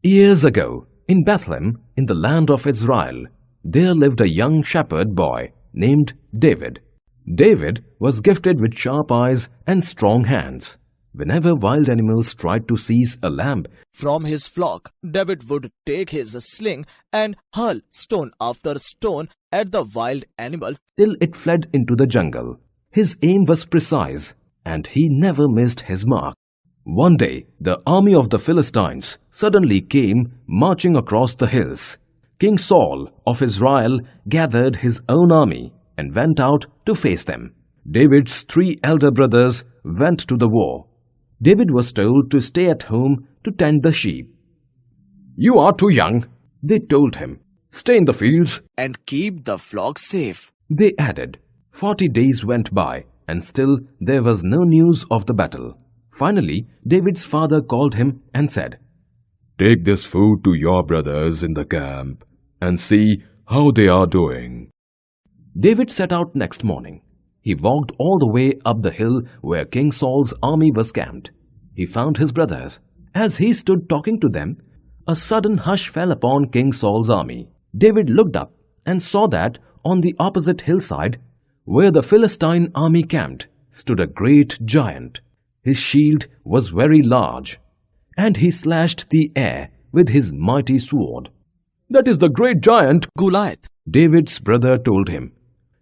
Years ago, in Bethlehem, in the land of Israel, there lived a young shepherd boy named David. David was gifted with sharp eyes and strong hands. Whenever wild animals tried to seize a lamb from his flock, David would take his sling and hurl stone after stone at the wild animal till it fled into the jungle. His aim was precise, and he never missed his mark. One day, the army of the Philistines suddenly came marching across the hills. King Saul of Israel gathered his own army and went out to face them. David's 3 elder brothers went to the war. David was told to stay at home to tend the sheep. "You are too young," they told him. "Stay in the fields and keep the flock safe." They added. 40 days went by, and still there was no news of the battle. Finally, David's father called him and said, "Take this food to your brothers in the camp and see how they are doing." David set out next morning. He walked all the way up the hill where King Saul's army was camped. He found his brothers. As he stood talking to them, a sudden hush fell upon King Saul's army. David looked up and saw that on the opposite hillside, where the Philistine army camped, stood a great giant. His shield was very large, and he slashed the air with his mighty sword. "That is the great giant Goliath," David's brother told him.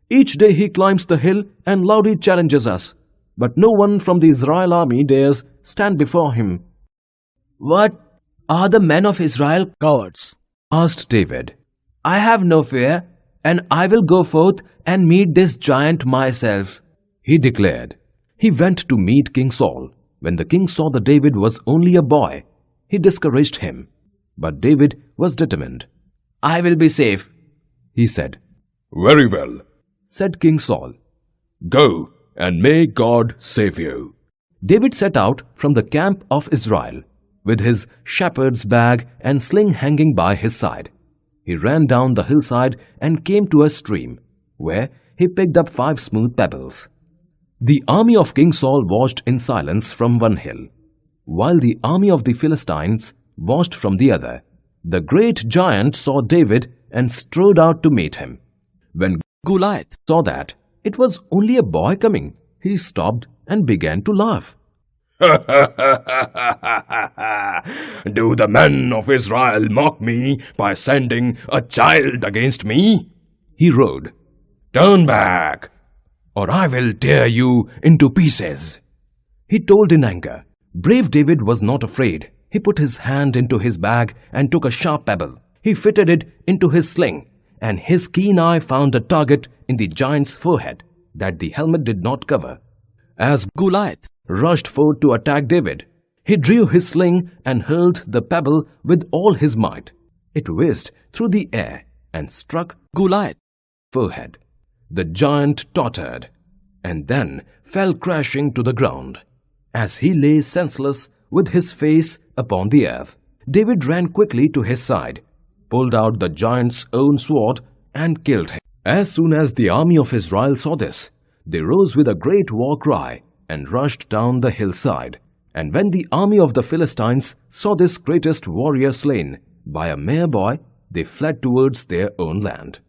"Each day he climbs the hill and loudly challenges us, but no one from the Israel army dares stand before him." "What are the men of Israel cowards?" asked David. "I have no fear, and I will go forth and meet this giant myself," he declared. He went to meet King Saul. When the king saw that David was only a boy, he discouraged him. But David was determined. "I will be safe," he said. "Very well," said King Saul. "Go, and may God save you." David set out from the camp of Israel, with his shepherd's bag and sling hanging by his side. He ran down the hillside and came to a stream, where he picked up 5 smooth pebbles. The army of King Saul watched in silence from one hill, while the army of the Philistines watched from the other. The great giant saw David and strode out to meet him. When Goliath saw that it was only a boy coming, he stopped and began to laugh. "Do the men of Israel mock me by sending a child against me?" he roared. "Turn back, or I will tear you into pieces," he told in anger. Brave David was not afraid. He put his hand into his bag and took a sharp pebble. He fitted it into his sling, and his keen eye found a target in the giant's forehead that the helmet did not cover. As Goliath rushed forward to attack David, he drew his sling and hurled the pebble with all his might. It whizzed through the air and struck Goliath's forehead. The giant tottered and then fell crashing to the ground. As he lay senseless with his face upon the earth, David ran quickly to his side, pulled out the giant's own sword, and killed him. As soon as the army of Israel saw this, they rose with a great war cry and rushed down the hillside. And when the army of the Philistines saw this greatest warrior slain by a mere boy, they fled towards their own land.